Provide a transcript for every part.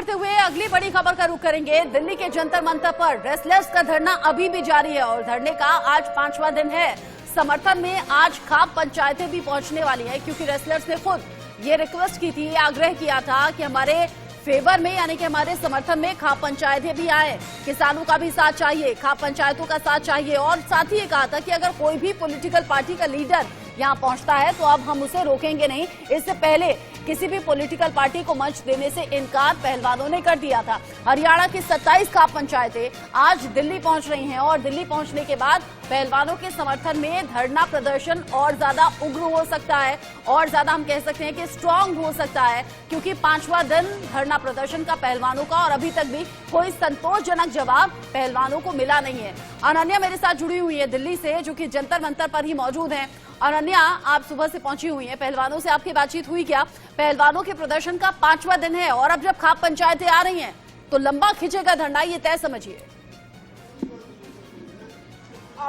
बढ़ते हुए अगली बड़ी खबर का रुख करेंगे। दिल्ली के जंतर मंतर पर रेसलर्स का धरना अभी भी जारी है और धरने का आज 5वां दिन है। समर्थन में आज खाप पंचायतें भी पहुंचने वाली है, क्योंकि रेसलर्स ने खुद ये रिक्वेस्ट की थी, आग्रह किया था कि हमारे फेवर में यानी कि हमारे समर्थन में खाप पंचायतें भी आए। किसानों का भी साथ चाहिए, खाप पंचायतों का साथ चाहिए और साथ ही ये कहा था कि अगर कोई भी पॉलिटिकल पार्टी का लीडर यहाँ पहुंचता है तो अब हम उसे रोकेंगे नहीं। इससे पहले किसी भी पॉलिटिकल पार्टी को मंच देने से इनकार पहलवानों ने कर दिया था। हरियाणा की 27 खाप पंचायतें आज दिल्ली पहुंच रही हैं और दिल्ली पहुंचने के बाद पहलवानों के समर्थन में धरना प्रदर्शन और ज्यादा उग्र हो सकता है और ज्यादा हम कह सकते हैं कि स्ट्रांग हो सकता है, क्योंकि 5वां दिन धरना प्रदर्शन का पहलवानों का और अभी तक भी कोई संतोषजनक जवाब पहलवानों को मिला नहीं है। अनन्या मेरे साथ जुड़ी हुई है दिल्ली से, जो कि जंतर मंतर पर ही मौजूद है। अनन्या, आप सुबह से पहुंची हुई हैं, पहलवानों से आपकी बातचीत हुई क्या? पहलवानों के प्रदर्शन का 5वां दिन है और अब जब खाप पंचायतें आ रही हैं तो लंबा खिंचेगा धरना, ये तय समझिए।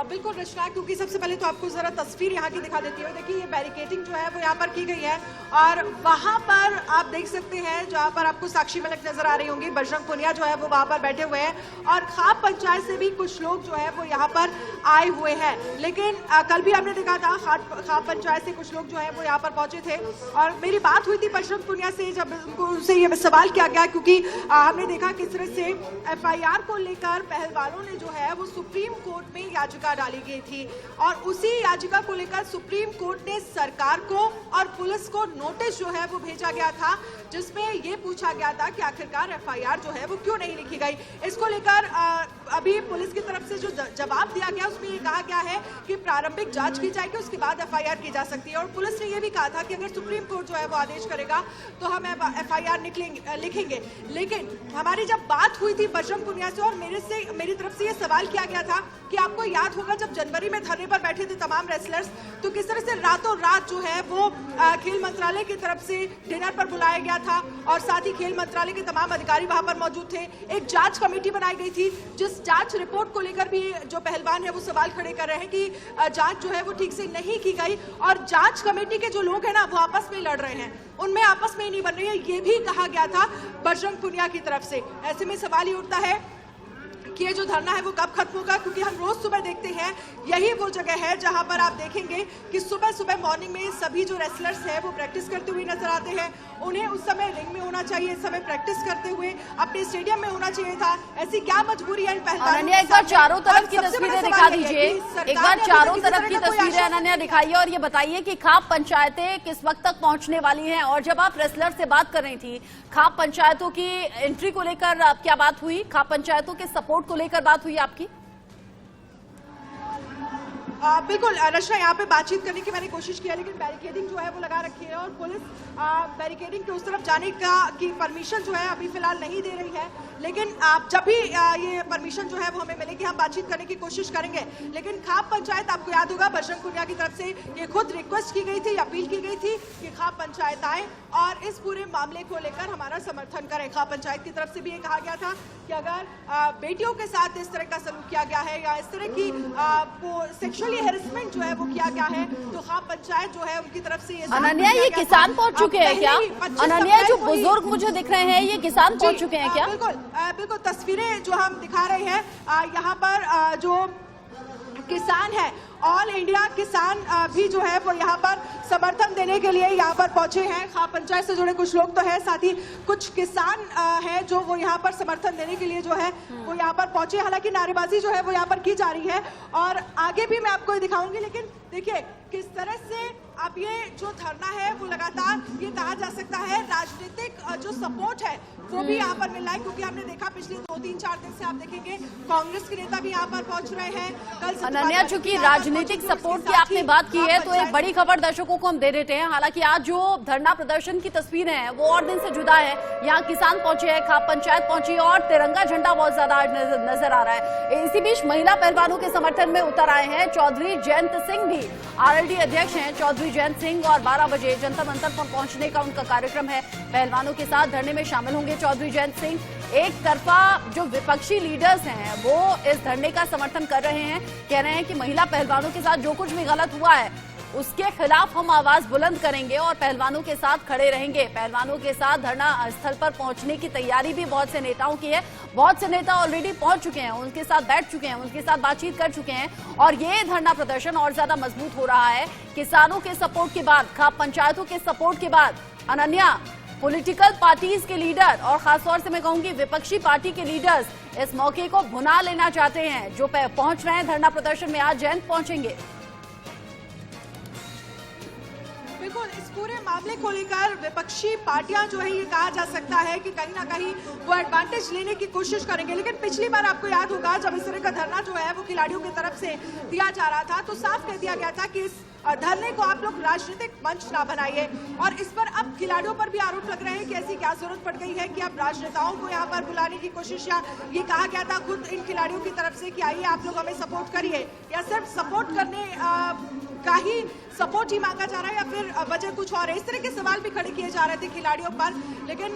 बिल्कुल रचना, क्योंकि सबसे पहले तो आपको जरा तस्वीर यहाँ की दिखा देती हूँ। देखिए ये बैरिकेडिंग जो है वो यहाँ पर की गई है और वहाँ पर आप देख सकते हैं जहाँ पर आपको साक्षी मलिक नजर आ रही होंगी, बजरंग पुनिया जो है वो वहाँ पर बैठे हुए हैं और खाप पंचायत से भी कुछ लोग जो है वो यहाँ पर आए हुए हैं। लेकिन कल भी हमने देखा था खाप पंचायत से कुछ लोग जो है वो यहाँ पर पहुंचे थे और मेरी बात हुई थी बजरंग पुनिया से, जब उनसे ये सवाल किया गया, क्योंकि हमने देखा किस तरह से FIR को लेकर पहलवानों ने जो है वो सुप्रीम कोर्ट में याचिका डाली गई थी और उसी याचिका को लेकर सुप्रीम कोर्ट ने सरकार को और पुलिस को नोटिस जो है वो भेजा गया था, जिसमें ये पूछा गया था कि आखिरकार FIR जो है वो क्यों नहीं लिखी गई। इसको लेकर अभी पुलिस की तरफ से जो जवाब दिया गया उसमें ये कहा गया है कि प्रारंभिक जांच की जाएगी, उसके बाद FIR की जा सकती है और पुलिस ने ये भी कहा था कि अगर सुप्रीम कोर्ट जो है वो आदेश करेगा तो हम FIR लिखेंगे। लेकिन हमारी जब बात हुई थी बजरंग पुनिया से और मेरी तरफ से ये सवाल किया गया था कि आपको याद होगा जब जनवरी में धरने पर बैठे थे तमाम रेसलर्स, तो किस तरह से रातों रात जो है वो खेल मंत्रालय की तरफ से डिनर पर बुलाया गया था और साथ ही खेल मंत्रालय के तमाम अधिकारी वहां पर मौजूद थे। एक जांच कमेटी बनाई गई थी, जिस जांच रिपोर्ट को लेकर भी जो पहलवान है वो सवाल खड़े कर रहे हैं कि जांच जो है वो ठीक से नहीं की गई और जांच कमेटी के जो लोग हैं ना वो आपस में लड़ रहे हैं, उनमें आपस में नहीं बन रही है, ये भी कहा गया था बजरंग पुनिया की तरफ से। ऐसे में सवाल ही उठता है कि ये जो धरना है वो कब खत्म होगा, क्योंकि हम रोज सुबह देखते हैं यही वो जगह है जहां पर आप देखेंगे कि सुबह सुबह मॉर्निंग में सभी जो रेसलर्स हैं वो प्रैक्टिस करते हुए नजर आते हैं। उन्हें उस समय रिंग में होना चाहिए, इस समय प्रैक्टिस करते हुए अपने स्टेडियम में होना चाहिए था। ऐसी क्या मजबूरी है इन पहलवानों की? एक बार चारों तरफ की तस्वीरें दिखा दीजिए, एक बार चारों तरफ की तस्वीरें अनन्या दिखाइए और ये बताइए कि खाप पंचायतें किस वक्त तक पहुंचने वाली हैं। और जब आप रेसलर से बात कर रही थी, खाप पंचायतों की एंट्री को लेकर क्या बात हुई? खाप पंचायतों के सपोर्ट को लेकर बात हुई आपकी? बिल्कुल रचना, यहाँ पे बातचीत करने की मैंने कोशिश किया, लेकिन बैरिकेडिंग जो है वो लगा रखी है और पुलिस बैरिकेडिंग के उस तरफ जाने की परमिशन जो है अभी फिलहाल नहीं दे रही है। लेकिन जब भी ये परमिशन जो है वो हमें मिलेगी हम बातचीत करने की कोशिश करेंगे। लेकिन खाप पंचायत, आपको याद होगा बजरंग पुनिया की तरफ से ये खुद रिक्वेस्ट की गई थी, अपील की गई थी कि खाप पंचायत आए और इस पूरे मामले को लेकर हमारा समर्थन करें। खाप पंचायत की तरफ से भी ये कहा गया था कि अगर बेटियों के साथ इस तरह का सलूक किया गया है या इस तरह की वो सेक्सुअली हैरेसमेंट जो है वो किया गया है तो खाप पंचायत जो है उनकी तरफ से ये अनन्या, ये किसान पहुंच चुके हैं क्या? अनन्या, जो बुजुर्ग मुझे दिख रहे हैं ये किसान पहुंच चुके हैं क्या? बिल्कुल तस्वीरें जो हम दिखा रहे हैं यहाँ पर जो किसान है, ऑल इंडिया किसान भी जो है वो यहाँ पर समर्थन देने के लिए यहाँ पर पहुंचे हैं। खाप पंचायत से जुड़े कुछ लोग तो है, साथ ही कुछ किसान है जो वो यहाँ पर समर्थन देने के लिए जो है वो यहाँ पर पहुंचे। हालांकि नारेबाजी जो है वो यहाँ पर की जा रही है और आगे भी मैं आपको दिखाऊंगी। लेकिन देखिए किस तरह से अब ये जो धरना है वो लगातार ये कहा जा सकता है राजनीतिक जो सपोर्ट है वो भी यहाँ पर मिल रहा है, क्योंकि हमने देखा पिछले 2-3-4 दिन से आप देखेंगे कांग्रेस के नेता भी यहाँ पर पहुंच रहे हैं। कल अनन्या, चूंकि राजनीतिक सपोर्ट की आपने बात की है तो एक बड़ी खबर दर्शकों को हम दे देते हैं। हालांकि आज जो धरना प्रदर्शन की तस्वीरें हैं वो और दिन से जुदा है। यहाँ किसान पहुंचे हैं, खाप पंचायत पहुंची और तिरंगा झंडा बहुत ज्यादा नजर आ रहा है। इसी बीच महिला पहलवानों के समर्थन में उतर आए हैं चौधरी जयंत सिंह भी, RLD अध्यक्ष हैं चौधरी जयंत सिंह और 12 बजे जंतर मंतर पर पहुंचने का उनका कार्यक्रम है। पहलवानों के साथ धरने में शामिल होंगे चौधरी जयंत सिंह। एक तरफा जो विपक्षी लीडर्स हैं वो इस धरने का समर्थन कर रहे हैं, कह रहे हैं कि महिला पहलवानों के साथ जो कुछ भी गलत हुआ है उसके खिलाफ हम आवाज बुलंद करेंगे और पहलवानों के साथ खड़े रहेंगे। पहलवानों के साथ धरना स्थल पर पहुंचने की तैयारी भी बहुत से नेताओं की है। बहुत से नेता ऑलरेडी पहुंच चुके हैं, उनके साथ बैठ चुके हैं, उनके साथ बातचीत कर चुके हैं और ये धरना प्रदर्शन और ज्यादा मजबूत हो रहा है। किसानों के सपोर्ट के बाद, खाप पंचायतों के सपोर्ट के बाद अनन्या, पॉलिटिकल पार्टीज के लीडर और खासतौर से मैं कहूंगी विपक्षी पार्टी के लीडर्स इस मौके को भुना लेना चाहते हैं। जो पहुंच रहे हैं धरना प्रदर्शन में, आज जयंत पहुंचेंगे। बिल्कुल, इस पूरे मामले को लेकर विपक्षी पार्टियां जो है ये कहा जा सकता है कि कहीं ना कहीं वो एडवांटेज लेने की कोशिश करेंगे। लेकिन पिछली बार आपको याद होगा जब इस तरह का धरना जो है वो खिलाड़ियों की तरफ से दिया जा रहा था तो साफ कह दिया गया था कि इस धरने को आप लोग राजनीतिक मंच ना बनाइए। और इस पर अब खिलाड़ियों पर भी आरोप लग रहे हैं कि ऐसी क्या जरूरत पड़ गई है कि आप राजनेताओं को यहाँ पर बुलाने की कोशिश, या ये कहा गया था खुद इन खिलाड़ियों की तरफ से कि आइए आप लोग हमें सपोर्ट करिए, या सिर्फ सपोर्ट करने का ही सपोर्ट ही मांगा जा रहा है या फिर वजह कुछ और है। इस तरह के सवाल भी खड़े किए जा रहे थे खिलाड़ियों पर। लेकिन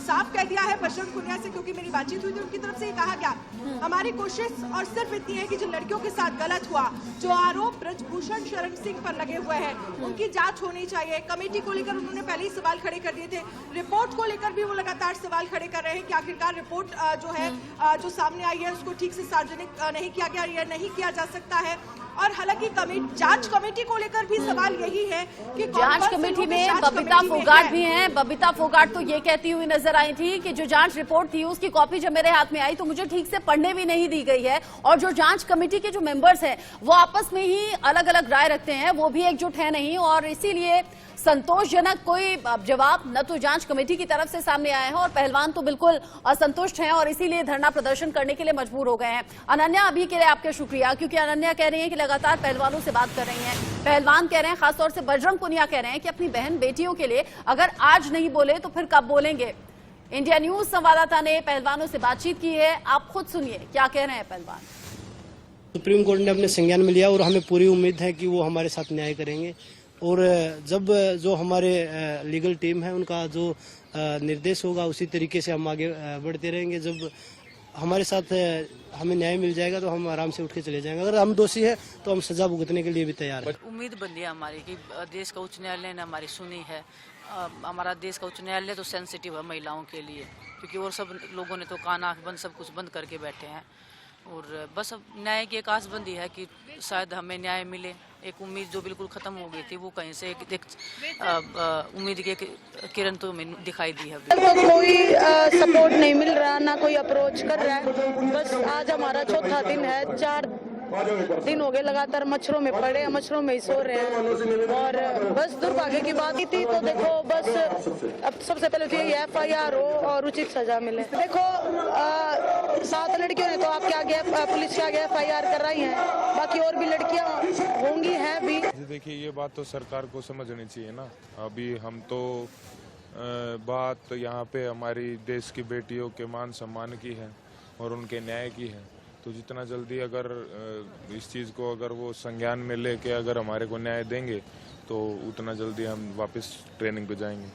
साफ कह दिया है बजरंग पुनिया से, क्योंकि मेरी बातचीत हुई थी उनकी तरफ से ये कहा गया हमारी कोशिश और सिर्फ इतनी है कि जो लड़कियों के साथ गलत हुआ, जो आरोप ब्रजभूषण शरण सिंह पर लगे हुए हैं, उनकी जांच होनी चाहिए। कमेटी को लेकर उन्होंने पहले ही सवाल खड़े कर दिए थे। रिपोर्ट को लेकर भी वो लगातार सवाल खड़े कर रहे हैं कि आखिरकार रिपोर्ट जो है जो सामने आई है उसको ठीक से सार्वजनिक नहीं किया गया या नहीं किया जा सकता है। और हालांकि जांच कमेटी को लेकर भी सवाल यही है कि जांच कमेटी में बबीता फोगाट भी हैं। बबीता फोगाट तो ये कहती हुई नजर आई थी कि जो जांच रिपोर्ट थी उसकी कॉपी जब मेरे हाथ में आई तो मुझे ठीक से पढ़ने भी नहीं दी गई है, और जो जांच कमेटी के जो मेंबर्स हैं वो आपस में ही अलग अलग राय रखते हैं, वो भी एकजुट है नहीं, और इसीलिए संतोषजनक कोई जवाब न तो जांच कमेटी की तरफ से सामने आया है और पहलवान तो बिल्कुल असंतुष्ट हैं और इसीलिए धरना प्रदर्शन करने के लिए मजबूर हो गए हैं। अनन्या, अभी के लिए आपका शुक्रिया, क्योंकि अनन्या कह रही है कि लगातार पहलवानों से बात कर रही हैं। पहलवान कह रहे हैं, खासतौर से बजरंग पुनिया कह रहे हैं कि अपनी बहन बेटियों के लिए अगर आज नहीं बोले तो फिर कब बोलेंगे। इंडिया न्यूज संवाददाता ने पहलवानों से बातचीत की है, आप खुद सुनिए क्या कह रहे हैं पहलवान। सुप्रीम कोर्ट ने अपने संज्ञान में लिया और हमें पूरी उम्मीद है कि वो हमारे साथ न्याय करेंगे। और जब जो हमारे लीगल टीम है उनका जो निर्देश होगा उसी तरीके से हम आगे बढ़ते रहेंगे। जब हमारे साथ हमें न्याय मिल जाएगा तो हम आराम से उठ के चले जाएंगे। अगर हम दोषी है तो हम सजा भुगतने के लिए भी तैयार हैं। उम्मीद बंदी है हमारी कि देश का उच्च न्यायालय ने हमारी सुनी है। हमारा देश का उच्च न्यायालय तो सेंसिटिव है महिलाओं के लिए, क्योंकि और सब लोगों ने तो कान आँख बंद सब कुछ बंद करके बैठे हैं। और बस अब न्याय की एक आसबंदी है कि शायद हमें न्याय मिले। एक उम्मीद जो बिल्कुल खत्म हो गई थी वो कहीं से एक उम्मीद की किरण तो हमें दिखाई दी है। तो कोई सपोर्ट नहीं मिल रहा, ना कोई अप्रोच कर रहा है। बस आज हमारा चौथा दिन है, 4 दिन हो गए लगातार मच्छरों में पड़े, मच्छरों में ही सो रहे हैं। और बस दुर्भाग्य की बात ही थी तो देखो, बस अब सबसे पहले तो ये FIR हो और उचित सजा मिले। देखो 7 लड़कियों ने तो आपके आगे पुलिस के आगे FIR कराई है, बाकी और भी लड़कियां होंगी हैं भी। देखिए ये बात तो सरकार को समझनी चाहिए ना। अभी हम तो बात यहाँ पे हमारी देश की बेटियों के मान सम्मान की है और उनके न्याय की है। तो जितना जल्दी अगर इस चीज़ को अगर वो संज्ञान में लेके अगर हमारे को न्याय देंगे तो उतना जल्दी हम वापस ट्रेनिंग पे जाएंगे।